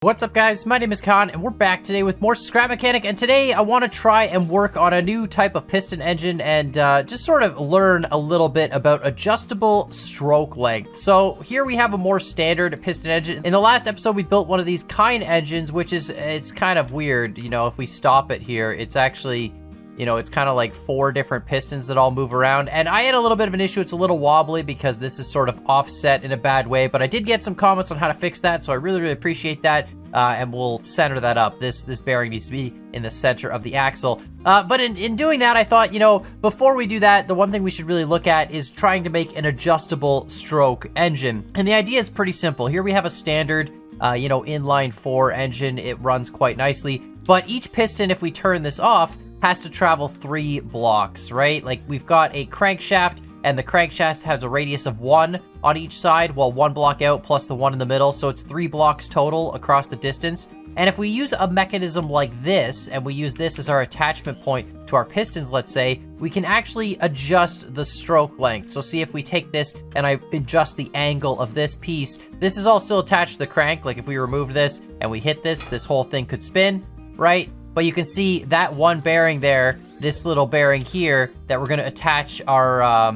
What's up guys, my name is Khan and we're back today with more Scrap Mechanic, and today I want to try and work on a new type of piston engine and just sort of learn a little bit about adjustable stroke length. So here we have a more standard piston engine. In the last episode we built one of these kind engines, which is, it's kind of weird, you know, if we stop it here, it's actually, you know, it's kind of like 4 different pistons that all move around. And I had a little bit of an issue. It's a little wobbly because this is sort of offset in a bad way, but I did get some comments on how to fix that, so I really appreciate that. And we'll center that up. This bearing needs to be in the center of the axle. But in doing that, I thought, you know, before we do that, the one thing we should really look at is trying to make an adjustable stroke engine. And the idea is pretty simple. Here we have a standard, you know, inline 4 engine. It runs quite nicely, but each piston, if we turn this off, has to travel 3 blocks, right? Like we've got a crankshaft, and the crankshaft has a radius of 1 on each side, while 1 block out plus the 1 in the middle, so it's 3 blocks total across the distance. And if we use a mechanism like this, and we use this as our attachment point to our pistons, let's say, we can actually adjust the stroke length. So see, if we take this and I adjust the angle of this piece, this is all still attached to the crank. Like if we remove this and we hit this whole thing could spin, right? But you can see that one bearing there, this little bearing here that we're going to attach our,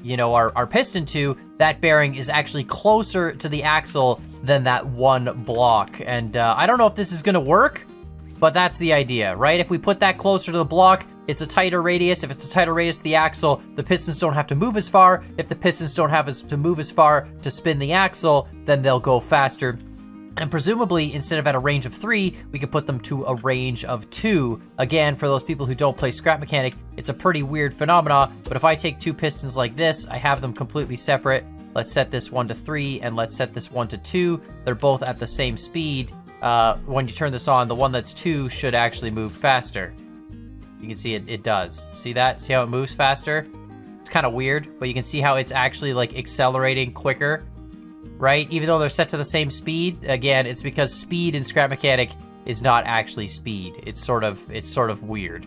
you know, our piston to, that bearing is actually closer to the axle than that one block. And I don't know if this is going to work, but that's the idea, right? If we put that closer to the block, it's a tighter radius. If it's a tighter radius to the axle, the pistons don't have to move as far. If the pistons don't have to move as far to spin the axle, then they'll go faster. And presumably, instead of at a range of 3, we could put them to a range of 2. Again, for those people who don't play Scrap Mechanic, it's a pretty weird phenomena, but if I take 2 pistons like this, I have them completely separate. Let's set this one to 3, and let's set this one to 2. They're both at the same speed. When you turn this on, the one that's 2 should actually move faster. You can see it does. See that? See how it moves faster? It's kind of weird, but you can see how it's actually like accelerating quicker. Right? Even though they're set to the same speed, again, it's because speed in Scrap Mechanic is not actually speed. It's sort of weird.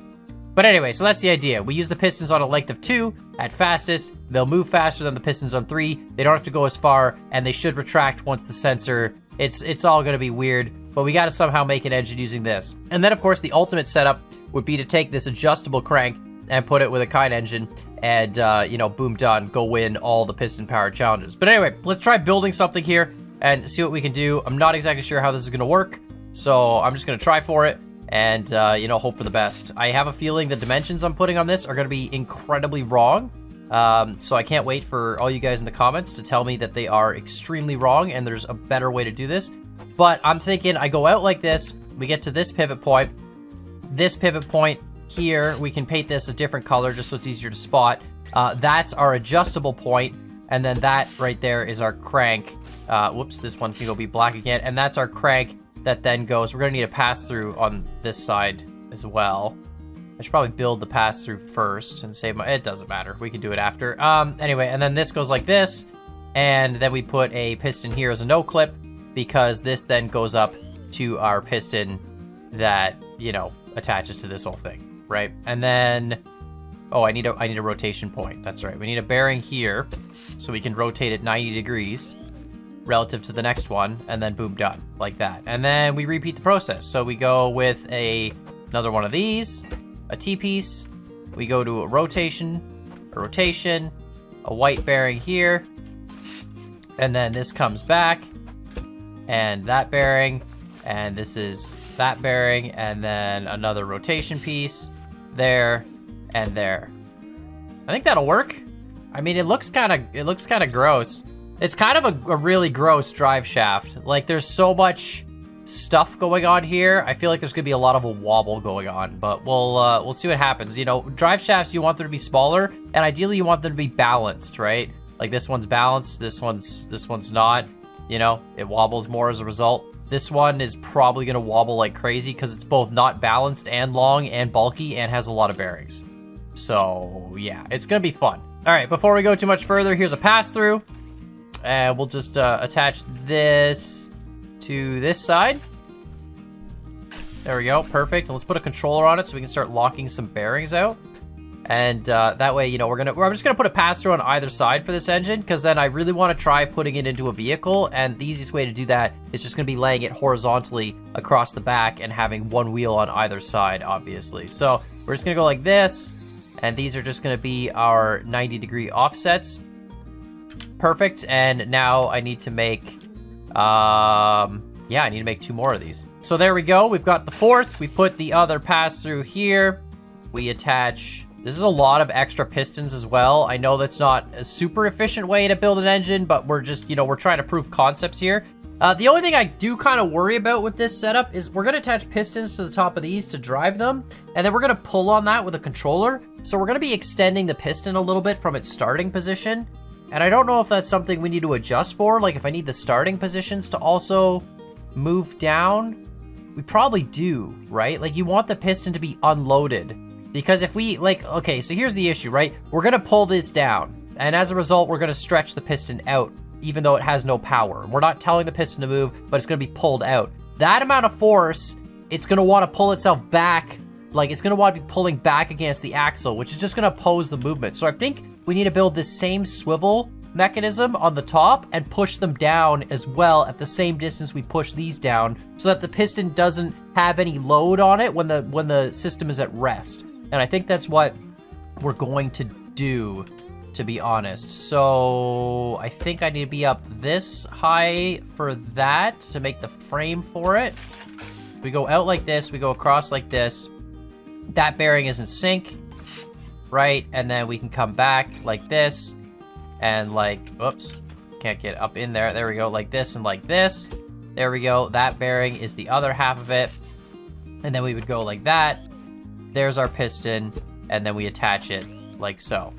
But anyway, so that's the idea. We use the pistons on a length of 2 at fastest. They'll move faster than the pistons on 3. They don't have to go as far, and they should retract once the sensor. It's all going to be weird, but we got to somehow make an engine using this. And then, of course, the ultimate setup would be to take this adjustable crank and put it with a kind engine, and, you know, boom, done, go win all the piston powered challenges. But anyway, let's try building something here and see what we can do. I'm not exactly sure how this is going to work, so I'm just going to try for it and, you know, hope for the best. I have a feeling the dimensions I'm putting on this are going to be incredibly wrong, so I can't wait for all you guys in the comments to tell me that they are extremely wrong and there's a better way to do this. But I'm thinking I go out like this, we get to this pivot point here, we can paint this a different color just so it's easier to spot. That's our adjustable point, and then that right there is our crank. Whoops, this one can go be black again, and that's our crank that then goes. We're gonna need a pass-through on this side as well. I should probably build the pass-through first and save my, it doesn't matter, we can do it after. Anyway, and then this goes like this, and then we put a piston here as a no-clip, because this then goes up to our piston that, you know, attaches to this whole thing. Right, and then, oh, I need a rotation point. That's right, we need a bearing here, so we can rotate it 90 degrees relative to the next one, and then boom, done, like that. And then we repeat the process. So we go with another one of these, a T-piece, we go to a rotation, a white bearing here, and then this comes back, and that bearing, and this is that bearing, and then another rotation piece, there and there. I think that'll work. I mean, it looks kind of gross. It's kind of a really gross drive shaft. Like, there's so much stuff going on here. I feel like there's gonna be a lot of a wobble going on, but we'll see what happens. You know, drive shafts, you want them to be smaller, and ideally you want them to be balanced, right? Like this one's balanced, this one's not. You know, it wobbles more as a result. This one is probably going to wobble like crazy because it's both not balanced and long and bulky and has a lot of bearings. So, yeah, it's going to be fun. All right, before we go too much further, here's a pass-through. And we'll just attach this to this side. There we go, perfect. And let's put a controller on it so we can start locking some bearings out. And that way, you know, I'm just gonna put a pass-through on either side for this engine, because then I really want to try putting it into a vehicle, and the easiest way to do that is just gonna be laying it horizontally across the back and having one wheel on either side, obviously. So we're just gonna go like this, and these are just gonna be our 90-degree offsets. Perfect. And now I need to make, I need to make 2 more of these. So there we go. We've got the 4th. We put the other pass-through here. We attach. This is a lot of extra pistons as well. I know that's not a super efficient way to build an engine, but we're just, you know, we're trying to prove concepts here. The only thing I do kind of worry about with this setup is we're going to attach pistons to the top of these to drive them, and then we're going to pull on that with a controller. So we're going to be extending the piston a little bit from its starting position, and I don't know if that's something we need to adjust for, like if I need the starting positions to also move down. We probably do, right? Like you want the piston to be unloaded. Because if we, like, okay, so here's the issue, right? We're gonna pull this down, and as a result, we're gonna stretch the piston out, even though it has no power. We're not telling the piston to move, but it's gonna be pulled out. That amount of force, it's gonna wanna pull itself back, like it's gonna wanna be pulling back against the axle, which is just gonna oppose the movement. So I think we need to build this same swivel mechanism on the top and push them down as well at the same distance we push these down, so that the piston doesn't have any load on it when the system is at rest. And I think that's what we're going to do, to be honest. So I think I need to be up this high for that to make the frame for it. We go out like this, we go across like this. That bearing is in sync, right? And then we can come back like this and like, oops, can't get up in there. There we go, like this and like this. There we go, that bearing is the other half of it. And then we would go like that. There's our piston, and then we attach it like so.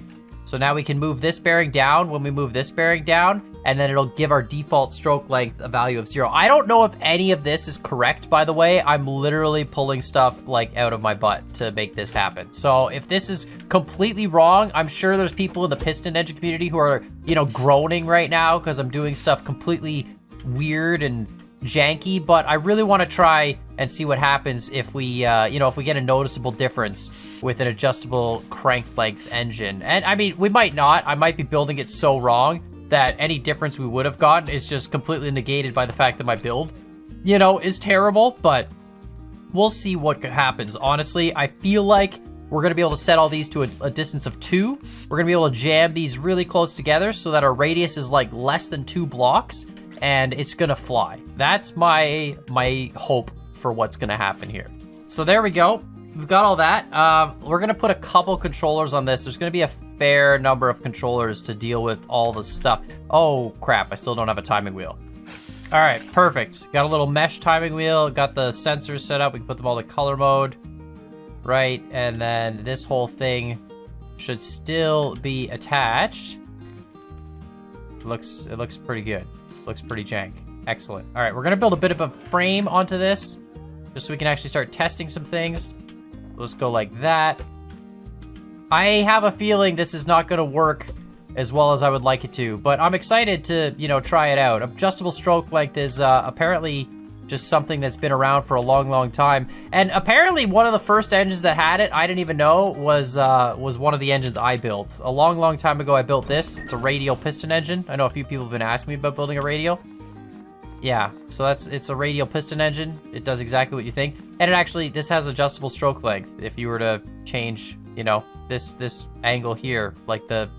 So now we can move this bearing down when we move this bearing down, and then it'll give our default stroke length a value of 0. I don't know if any of this is correct, by the way. I'm literally pulling stuff like out of my butt to make this happen. So if this is completely wrong, I'm sure there's people in the piston engine community who are, you know, groaning right now because I'm doing stuff completely weird and janky, but I really want to try and see what happens if we, you know, if we get a noticeable difference with an adjustable crank length engine. And I mean, we might not. I might be building it so wrong that any difference we would have gotten is just completely negated by the fact that my build, you know, is terrible, but we'll see what happens. Honestly, I feel like we're going to be able to set all these to a distance of 2. We're going to be able to jam these really close together so that our radius is like less than 2 blocks. And it's gonna fly. That's my hope for what's gonna happen here. So there we go. We've got all that. We're gonna put a couple controllers on this. There's gonna be a fair number of controllers to deal with all the stuff. Oh crap, I still don't have a timing wheel. All right, perfect. Got a little mesh timing wheel, got the sensors set up. We can put them all to color mode, right? And then this whole thing should still be attached. It looks pretty good. Looks pretty jank. Excellent. All right, we're gonna build a bit of a frame onto this just so we can actually start testing some things. Let's go like that. I have a feeling this is not gonna work as well as I would like it to, but I'm excited to, you know, try it out. Adjustable stroke length is apparently just something that's been around for a long, long time. And apparently one of the first engines that had it, I didn't even know, was one of the engines I built. A long, long time ago, I built this. It's a radial piston engine. I know a few people have been asking me about building a radial. Yeah, so it's a radial piston engine. It does exactly what you think. And it actually, this has adjustable stroke length. If you were to change, you know, this angle here, like the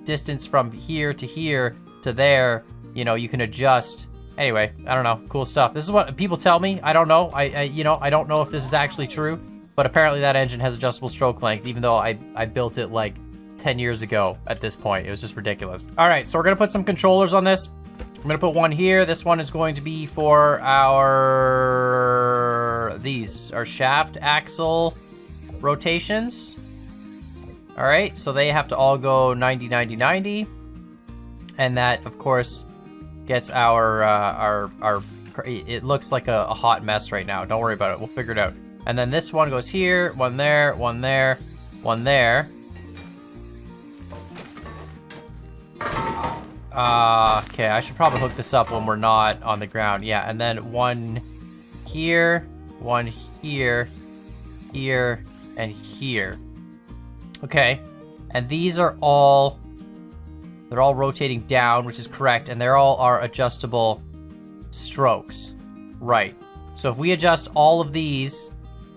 distance from here to there, you know, you can adjust. Anyway, I don't know, cool stuff. This is what people tell me. I don't know. You know, I don't know if this is actually true, but apparently that engine has adjustable stroke length, even though I built it like 10 years ago at this point. It was just ridiculous. All right, so we're gonna put some controllers on this. I'm gonna put one here. This one is going to be for our shaft axle rotations. All right, so they have to all go 90, 90, 90. And that, of course, gets our it looks like a hot mess right now. Don't worry about it, we'll figure it out. And then this one goes here, one there, one there, one there. Okay, I should probably hook this up when we're not on the ground. Yeah, and then one here, here, and here. Okay. And these are all... They're all rotating down, which is correct. And they're all our adjustable strokes. Right. So if we adjust all of these,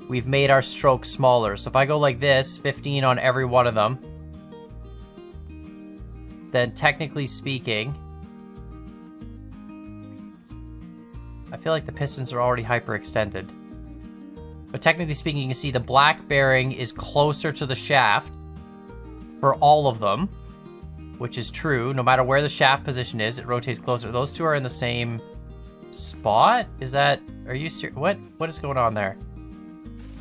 we've made our stroke smaller. So if I go like this, 15 on every one of them, then technically speaking, I feel like the pistons are already hyperextended. But technically speaking, you can see the black bearing is closer to the shaft for all of them, which is true. No matter where the shaft position is, it rotates closer. Those two are in the same spot? Is that... Are you serious? What is going on there?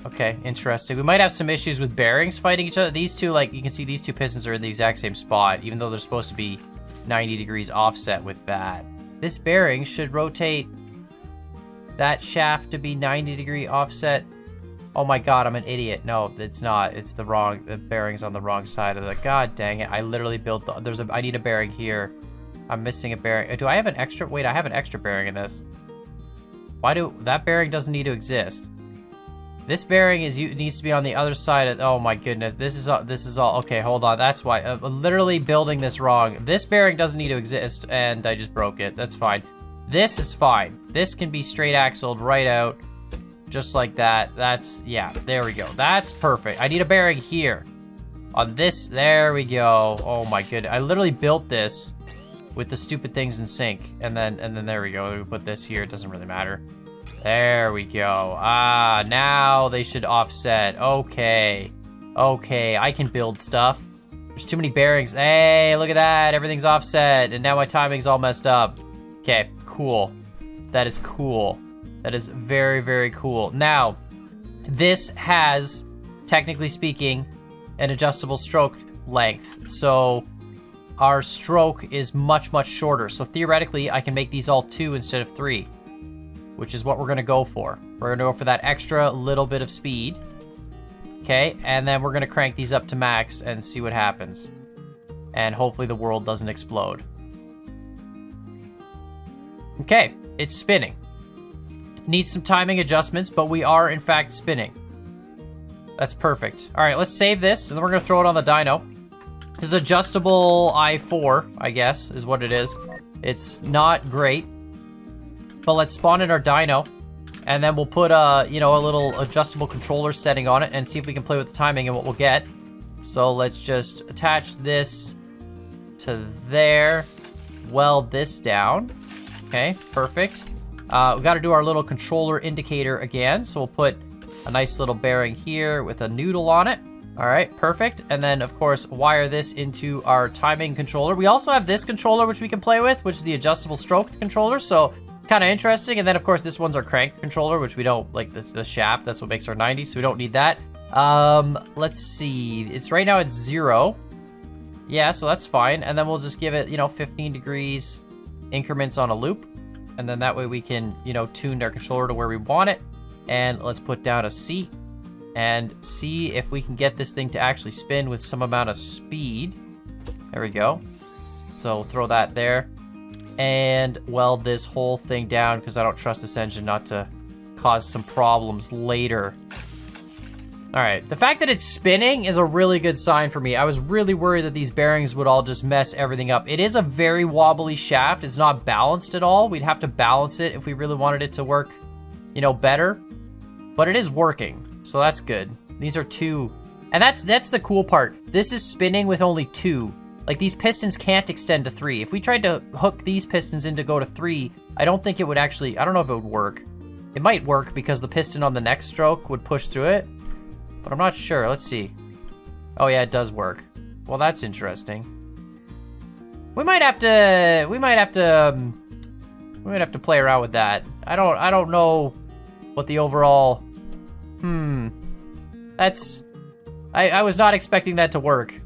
Okay, interesting. We might have some issues with bearings fighting each other. These two, like, you can see these two pistons are in the exact same spot, even though they're supposed to be 90 degrees offset with that. This bearing should rotate that shaft to be 90 degree offset. Oh my god, I'm an idiot. No, it's not. It's the wrong... The bearing's on the wrong side of the... God dang it. I literally built the... I need a bearing here. I'm missing a bearing. Do I have an extra... Wait, I have an extra bearing in this. Why do... That bearing doesn't need to exist. This bearing needs to be on the other side of... Oh my goodness. This is all... Okay, hold on. That's why. I'm literally building this wrong. This bearing doesn't need to exist, and I just broke it. That's fine. This is fine. This can be straight axled right out. Just like that. That's... Yeah, there we go. That's perfect. I need a bearing here. On this... There we go. Oh my goodness. I literally built this with the stupid things in sync. And then there we go. We put this here. It doesn't really matter. There we go. Ah, now they should offset. Okay. Okay, I can build stuff. There's too many bearings. Hey, look at that. Everything's offset. And now my timing's all messed up. Okay, cool. That is cool. That is very, very cool. Now, this has, technically speaking, an adjustable stroke length. So our stroke is much, much shorter. So theoretically, I can make these all 2 instead of 3, which is what we're going to go for. We're going to go for that extra little bit of speed. Okay, and then we're going to crank these up to max and see what happens. And hopefully the world doesn't explode. Okay, it's spinning. Needs some timing adjustments, but we are in fact spinning. That's perfect. All right, let's save this, and then we're going to throw it on the dyno. This is adjustable i4, I guess, is what it is. It's not great. But let's spawn in our dyno, and then we'll put a little adjustable controller setting on it and see if we can play with the timing and what we'll get. So let's just attach this to there, weld this down. Okay, perfect. We got to do our little controller indicator again, so we'll put a nice little bearing here with a noodle on it. All right, perfect. And then, of course, wire this into our timing controller. We also have this controller, which we can play with, which is the adjustable stroke controller, so kind of interesting. And then, of course, this one's our crank controller, which we don't, like the shaft, that's what makes our 90, so we don't need that. Let's see. It's right now it's 0. Yeah, so that's fine. And then we'll just give it, 15 degrees increments on a loop. And then that way we can, tune our controller to where we want it. And let's put down a seat and see if we can get this thing to actually spin with some amount of speed. There we go. So we'll throw that there and weld this whole thing down because I don't trust this engine not to cause some problems later. All right, the fact that it's spinning is a really good sign for me. I was really worried that these bearings would all just mess everything up. It is a very wobbly shaft. It's not balanced at all. We'd have to balance it if we really wanted it to work, better. But it is working, so that's good. These are 2, and that's the cool part. This is spinning with only 2. Like, these pistons can't extend to 3. If we tried to hook these pistons in to go to 3, I don't think it would actually, I don't know if it would work. It might work because the piston on the next stroke would push through it. But I'm not sure. Let's see. Oh yeah, it does work. Well, that's interesting. We might have to play around with that. I don't know what the overall. That's. I was not expecting that to work.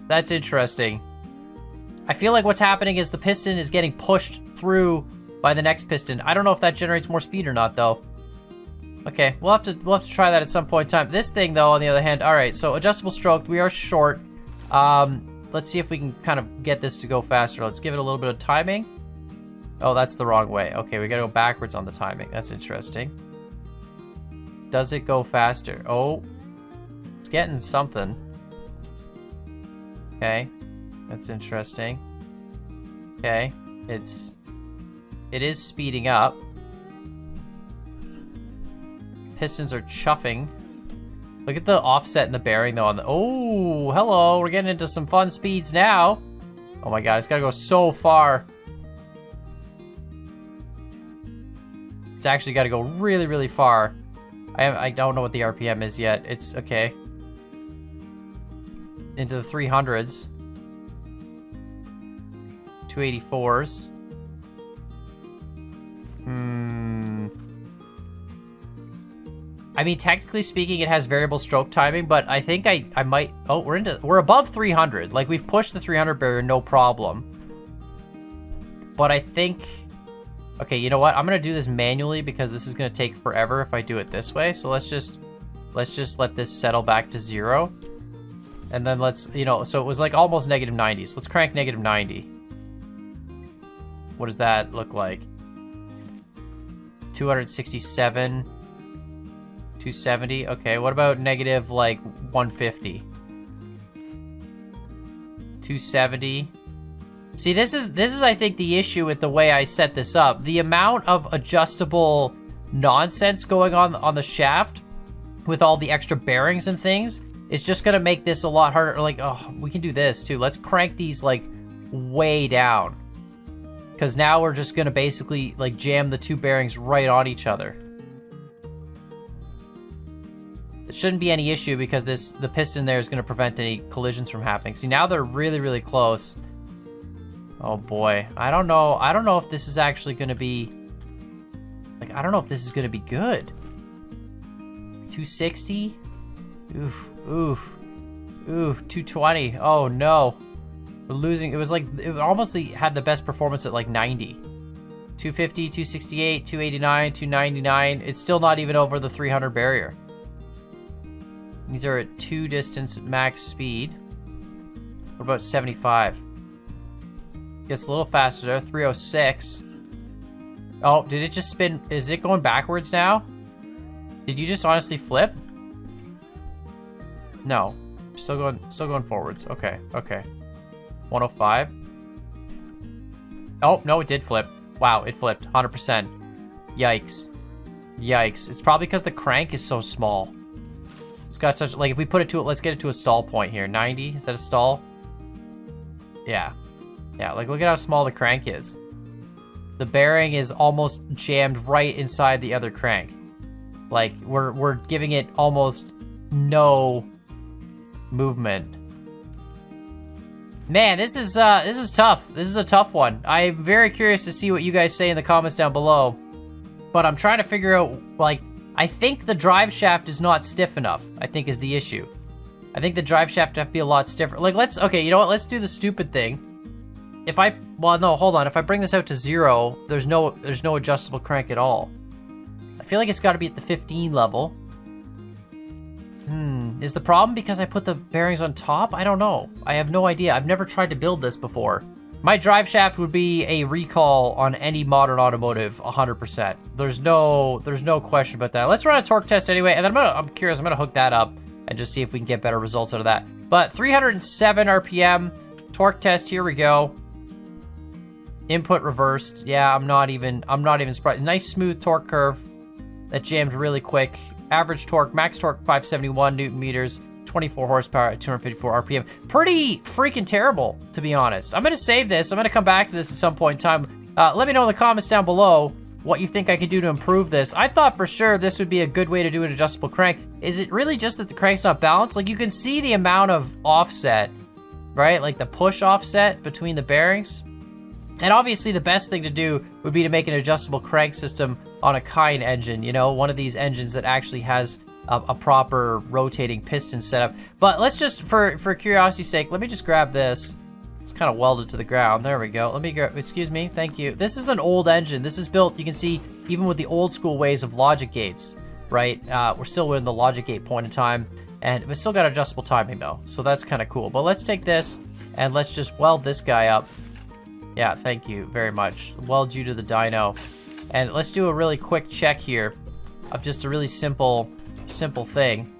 That's interesting. I feel like what's happening is the piston is getting pushed through by the next piston. I don't know if that generates more speed or not, though. Okay, we'll have to try that at some point in time. This thing, though, on the other hand, all right, so adjustable stroke, we are short. Let's see if we can kind of get this to go faster. Let's give it a little bit of timing. Oh, that's the wrong way. Okay, we gotta go backwards on the timing. That's interesting. Does it go faster? Oh, it's getting something. Okay, that's interesting. Okay, it is speeding up. Pistons are chuffing. Look at the offset in the bearing though. Oh, hello, we're getting into some fun speeds now. Oh my god, it's gotta go so far. It's actually gotta go really, really far. I don't know what the RPM is yet. It's okay. Into the 300s. 284s. I mean, technically speaking, it has variable stroke timing, but I think I might... Oh, we're above 300. Like, we've pushed the 300 barrier, no problem. But I think... Okay, you know what? I'm gonna do this manually because this is gonna take forever if I do it this way. So let's just let this settle back to 0. And then let's, you know, so it was like almost negative 90s. Let's crank negative 90. What does that look like? 267... 270. Okay, what about negative like 150? 270. See, this is I think the issue with the way I set this up. The amount of adjustable nonsense going on the shaft with all the extra bearings and things is just gonna make this a lot harder. Like, oh, we can do this too. Let's crank these like way down, because now we're just gonna basically like jam the two bearings right on each other. It shouldn't be any issue because the piston there is going to prevent any collisions from happening. See, now they're really, really close. Oh boy, I don't know if this is actually going to be, like, I don't know if this is going to be good. 260? Oof, oof, oof, 220. Oh no. We're losing. It was like, it almost had the best performance at like 90. 250, 268, 289, 299. It's still not even over the 300 barrier. These are at 2 distance max speed. What about 75? Gets a little faster there, 306. Oh, did it just spin? Is it going backwards now? Did you just honestly flip? No, still going forwards. Okay, okay. 105. Oh, no, it did flip. Wow, it flipped, 100%. Yikes. Yikes. It's probably because the crank is so small. It's got such, like, if we put it to it, let's get it to a stall point here. 90, is that a stall? Yeah. Yeah, like, look at how small the crank is. The bearing is almost jammed right inside the other crank. Like, we're giving it almost no movement. Man, this is tough. This is a tough one. I'm very curious to see what you guys say in the comments down below. But I'm trying to figure out, like, I think the drive shaft is not stiff enough, I think is the issue. I think the drive shaft have to be a lot stiffer. Like, okay, you know what? Let's do the stupid thing. Well, no, hold on. If I bring this out to 0, there's no adjustable crank at all. I feel like it's got to be at the 15 level. Is the problem because I put the bearings on top? I don't know. I have no idea. I've never tried to build this before. My drive shaft would be a recall on any modern automotive, 100%. There's no question about that. Let's run a torque test anyway, and then I'm curious. I'm gonna hook that up and just see if we can get better results out of that. But 307 RPM torque test. Here we go. Input reversed. Yeah, I'm not even surprised. Nice smooth torque curve that jammed really quick. Average torque, max torque 571 Newton meters. 24 horsepower at 254 RPM. Pretty freaking terrible, to be honest. I'm going to save this. I'm going to come back to this at some point in time. Let me know in the comments down below what you think I could do to improve this. I thought for sure this would be a good way to do an adjustable crank. Is it really just that the crank's not balanced? Like, you can see the amount of offset, right? Like the push offset between the bearings. And obviously the best thing to do would be to make an adjustable crank system on a Cayenne engine, you know, one of these engines that actually has a proper rotating piston setup. But let's just, for curiosity's sake, let me just grab this. It's kind of welded to the ground. There we go. Let me grab, excuse me, thank you. This is an old engine. This is built, you can see, even with the old school ways of logic gates, right? We're still in the logic gate point in time, and we still got adjustable timing though. So that's kind of cool. But let's take this and let's just weld this guy up. Yeah, thank you very much. Weld you to the dyno. And let's do a really quick check here of just a really simple thing.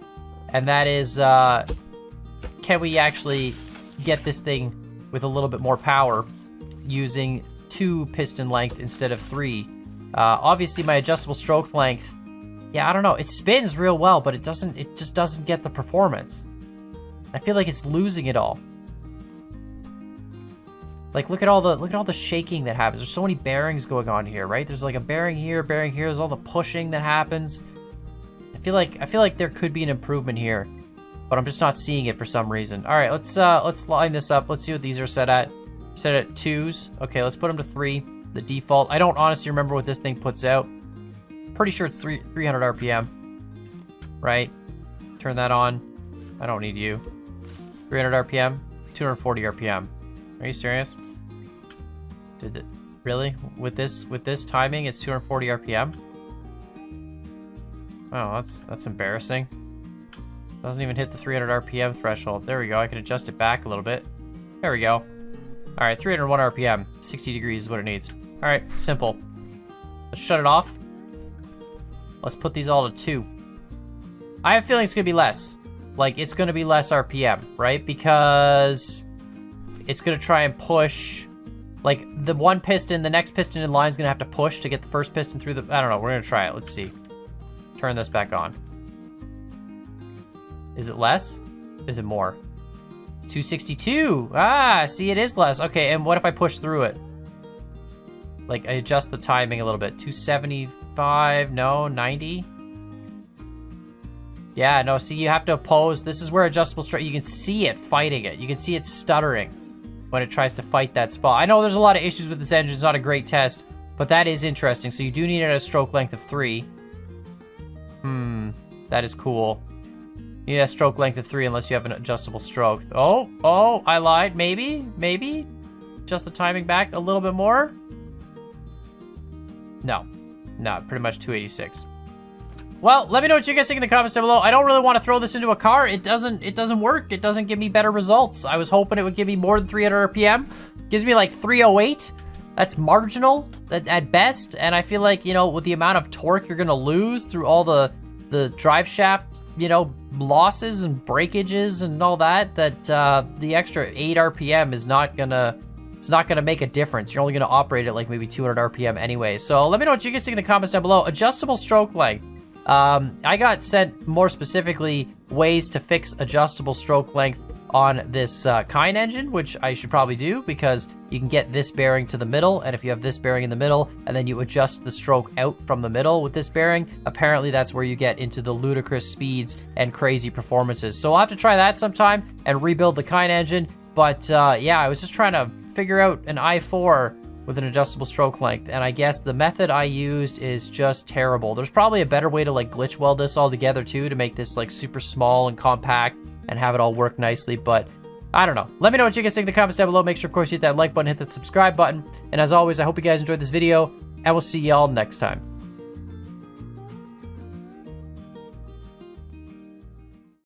And that is, can we actually get this thing with a little bit more power using 2 piston length instead of 3. Obviously my adjustable stroke length, yeah, I don't know. It spins real well, but it just doesn't get the performance. I feel like it's losing it all. Like, look at all the shaking that happens. There's so many bearings going on here, right? There's like a bearing here, there's all the pushing that happens. I feel like there could be an improvement here, but I'm just not seeing it for some reason. All right, let's line this up. Let's see what these are set at. Set at 2s. Okay, let's put them to 3. The default. I don't honestly remember what this thing puts out. Pretty sure it's 300 RPM. Right? Turn that on. I don't need you. 300 RPM. 240 RPM. Are you serious? Did it really? With this timing, it's 240 RPM? Oh, that's embarrassing. Doesn't even hit the 300 RPM threshold. There we go. I can adjust it back a little bit. There we go. All right, 301 RPM. 60 degrees is what it needs. All right, simple. Let's shut it off. Let's put these all to 2. I have a feeling it's gonna be less. Like, it's gonna be less RPM, right? Because it's gonna try and push, like, the one piston, the next piston in line is gonna have to push to get the first piston through the, I don't know, we're gonna try it, let's see. Turn this back on. Is it less? Is it more? It's 262. Ah, see, it is less. Okay, and what if I push through it? Like, I adjust the timing a little bit. 275, no, 90. Yeah, no, see, you have to oppose. This is where adjustable stroke, you can see it fighting it. You can see it stuttering when it tries to fight that spot. I know there's a lot of issues with this engine. It's not a great test, but that is interesting. So you do need it at a stroke length of 3. That is cool. You need a stroke length of 3 unless you have an adjustable stroke. Oh, I lied. Maybe. Adjust the timing back a little bit more. No, pretty much 286. Well, let me know what you guys think in the comments down below. I don't really want to throw this into a car. It doesn't work. It doesn't give me better results. I was hoping it would give me more than 300 RPM. Gives me like 308. That's marginal at best. And I feel like, you know, with the amount of torque you're going to lose through all the drive shaft, you know, losses and breakages and all that, the extra 8 RPM is not gonna, it's not gonna make a difference. You're only gonna operate at like maybe 200 RPM anyway. So let me know what you guys think in the comments down below. Adjustable stroke length. I got sent more specifically ways to fix adjustable stroke length on this Kine engine, which I should probably do because you can get this bearing to the middle, and if you have this bearing in the middle and then you adjust the stroke out from the middle with this bearing, apparently that's where you get into the ludicrous speeds and crazy performances. So I'll have to try that sometime and rebuild the Kine engine, but yeah, I was just trying to figure out an i4 with an adjustable stroke length, and I guess the method I used is just terrible. There's probably a better way to like glitch weld this all together too to make this like super small and compact and have it all work nicely, but I don't know. Let me know what you guys think in the comments down below. Make sure, of course, you hit that like button, hit that subscribe button, and as always, I hope you guys enjoyed this video, and we'll see y'all next time.